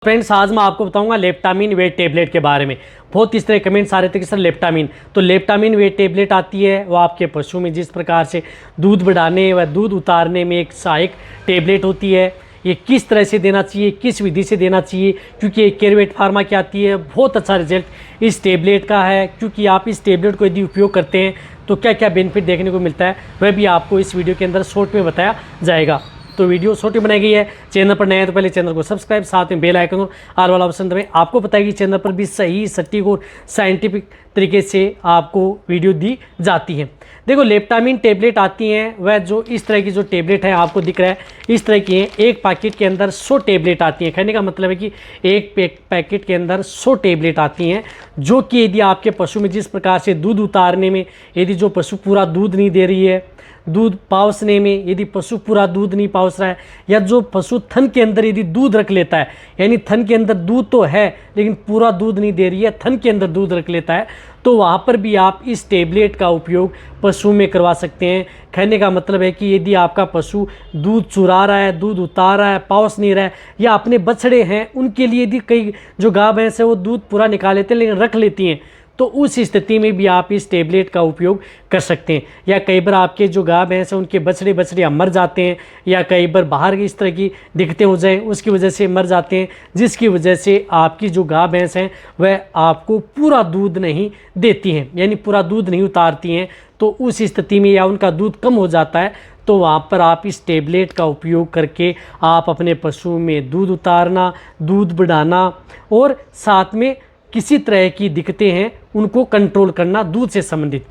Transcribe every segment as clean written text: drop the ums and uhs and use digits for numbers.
Friends, आज मैं आपको बताऊंगा लेप्टामिन वेट टेबलेट के बारे में। बहुत इस तरह कमेंट्स आ रहे थे कि सर लेप्टामिन, तो लेप्टामिन वेट टेबलेट आती है, वो आपके पशु में जिस प्रकार से दूध बढ़ाने व दूध उतारने में एक सहायक टेबलेट होती है। ये किस तरह से देना चाहिए, किस विधि से देना चाहिए, क्योंकि ये केयरवेट फार्मा की आती है। बहुत अच्छा रिजल्ट इस टेबलेट का है, क्योंकि आप इस टेबलेट को यदि उपयोग करते हैं तो क्या क्या बेनिफिट देखने को मिलता है वह भी आपको इस वीडियो के अंदर शॉर्ट में बताया जाएगा। तो वीडियो छोटी बनाई गई है। चैनल पर नए हैं तो पहले चैनल को सब्सक्राइब, साथ में बेल आइकन ऑल वाला ऑप्शन दबाएं। आपको पता है कि चैनल पर भी सही, सटीक और साइंटिफिक तरीके से आपको वीडियो दी जाती है। देखो, लेप्टामिन टेबलेट आती हैं, वह जो इस तरह की जो टेबलेट है आपको दिख रहा है, इस तरह की है। एक पैकेट के अंदर 100 टेबलेट आती हैं। कहने का मतलब है कि एक पैकेट के अंदर 100 टेबलेट आती हैं, जो कि यदि आपके पशु में जिस प्रकार से दूध उतारने में, यदि जो पशु पूरा दूध नहीं दे रही है, दूध पाउसने में यदि पशु पूरा दूध नहीं पाउस रहा है, या जो पशु थन के अंदर यदि दूध रख लेता है, यानी थन के अंदर दूध तो है लेकिन पूरा दूध नहीं दे रही है, थन के अंदर दूध रख लेता है, तो वहाँ पर भी आप इस टेबलेट का उपयोग पशु में करवा सकते हैं। कहने का मतलब है कि यदि आपका पशु दूध चुरा रहा है, दूध उतार रहा है, पाउस नहीं रहा है, या अपने बछड़े हैं उनके लिए यदि कई जो गाय भैंस है वो दूध पूरा निकाल लेते हैं लेकिन रख लेती हैं, तो उस स्थिति में भी आप इस टेबलेट का उपयोग कर सकते हैं। या कई बार आपके जो गाय भैंस हैं उनके बछड़े मर जाते हैं, या कई बार बाहर की इस तरह की दिक्कतें हो जाएं उसकी वजह से मर जाते हैं, जिसकी वजह से आपकी जो गाय भैंस हैं वह आपको पूरा दूध नहीं देती हैं, यानी पूरा दूध नहीं उतारती हैं। तो उस स्थिति में या उनका दूध कम हो जाता है, तो वहाँ पर आप इस टेबलेट का उपयोग करके आप अपने पशु में दूध उतारना, दूध बढ़ाना और साथ में किसी तरह की दिक्कतें हैं उनको कंट्रोल करना दूध से संबंधित।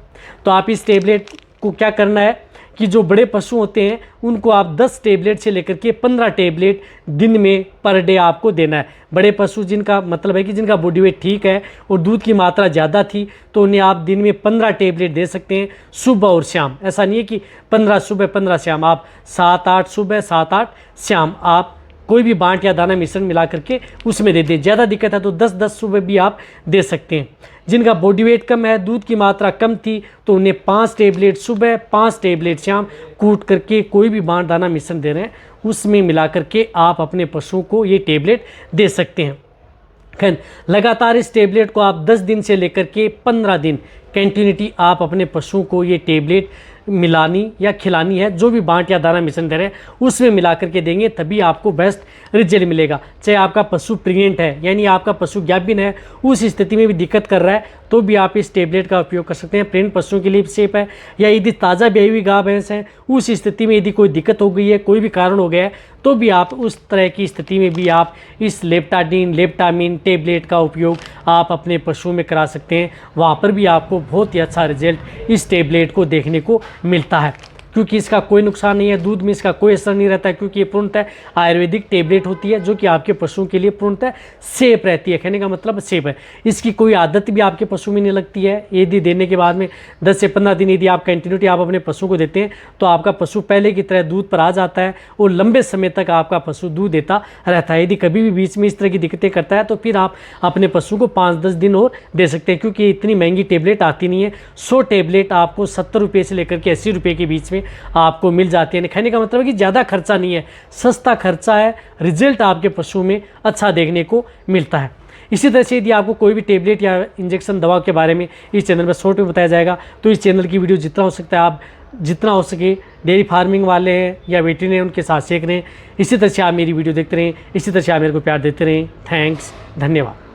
तो आप इस टेबलेट को क्या करना है कि जो बड़े पशु होते हैं उनको आप 10 टेबलेट से लेकर के 15 टेबलेट दिन में पर डे आपको देना है। बड़े पशु जिनका मतलब है कि जिनका बॉडी वेट ठीक है और दूध की मात्रा ज़्यादा थी, तो उन्हें आप दिन में 15 टेबलेट दे सकते हैं, सुबह और शाम। ऐसा नहीं है कि 15 सुबह 15 शाम, आप 7-8 सुबह 7-8 शाम आप कोई भी बांट या दाना मिश्रण मिला करके उसमें दे दें। ज़्यादा दिक्कत है तो 10-10 सुबह भी आप दे सकते हैं। जिनका बॉडी वेट कम है, दूध की मात्रा कम थी, तो उन्हें 5 टेबलेट सुबह 5 टेबलेट शाम कूट करके कोई भी बांट दाना मिश्रण दे रहे हैं उसमें मिला करके आप अपने पशुओं को ये टेबलेट दे सकते हैं। लगातार इस टेबलेट को आप 10 दिन से लेकर के 15 दिन कंटिन्यूटी आप अपने पशुओं को ये टेबलेट मिलानी या खिलानी है। जो भी बांट या दाना मिश्रण दे रहे हैं उसमें मिला करके देंगे, तभी आपको बेस्ट रिजल्ट मिलेगा। चाहे आपका पशु प्रेग्नेंट है, यानी आपका पशु ज्ञापिन है, उस स्थिति में भी दिक्कत कर रहा है, तो भी आप इस टेबलेट का उपयोग कर सकते हैं। प्रेग्नेंट पशुओं के लिए सेफ है। या यदि ताज़ा ब्याई हुई गाय भैंस है, उस स्थिति में यदि कोई दिक्कत हो गई है, कोई भी कारण हो गया है, तो भी आप उस तरह की स्थिति में भी आप इस लेप्टामिन टेबलेट का उपयोग आप अपने पशुओं में करा सकते हैं। वहाँ पर भी आपको बहुत ही अच्छा रिजल्ट इस टेबलेट को देखने को मिलता है, क्योंकि इसका कोई नुकसान नहीं है, दूध में इसका कोई असर नहीं रहता है, क्योंकि ये पूर्णतः आयुर्वेदिक टेबलेट होती है जो कि आपके पशुओं के लिए पूर्णतः सेफ रहती है। कहने का मतलब सेफ है। इसकी कोई आदत भी आपके पशु में नहीं लगती है। यदि देने के बाद में 10 से 15 दिन यदि आप कंटिन्यूटी आप अपने पशु को देते हैं, तो आपका पशु पहले की तरह दूध पर आ जाता है और लंबे समय तक आपका पशु दूध देता रहता है। यदि कभी भी बीच में इस तरह की दिक्कतें करता है, तो फिर आप अपने पशु को 5-10 दिन और दे सकते हैं, क्योंकि इतनी महंगी टेबलेट आती नहीं है। 100 टेबलेट आपको 70 रुपये से लेकर के 80 रुपये के बीच में आपको मिल जाती है। कहने का मतलब है कि ज़्यादा खर्चा नहीं है, सस्ता खर्चा है, रिजल्ट आपके पशु में अच्छा देखने को मिलता है। इसी तरह से यदि आपको कोई भी टेबलेट या इंजेक्शन दवा के बारे में इस चैनल पर शॉर्ट में बताया जाएगा, तो इस चैनल की वीडियो जितना हो सकता है आप जितना हो सके डेयरी फार्मिंग वाले हैं या वेटरनरी उनके साथ सीख रहे हैं। इसी तरह से आप मेरी वीडियो देखते रहें, इसी तरह से आप मेरे को प्यार देते रहें। थैंक्स, धन्यवाद।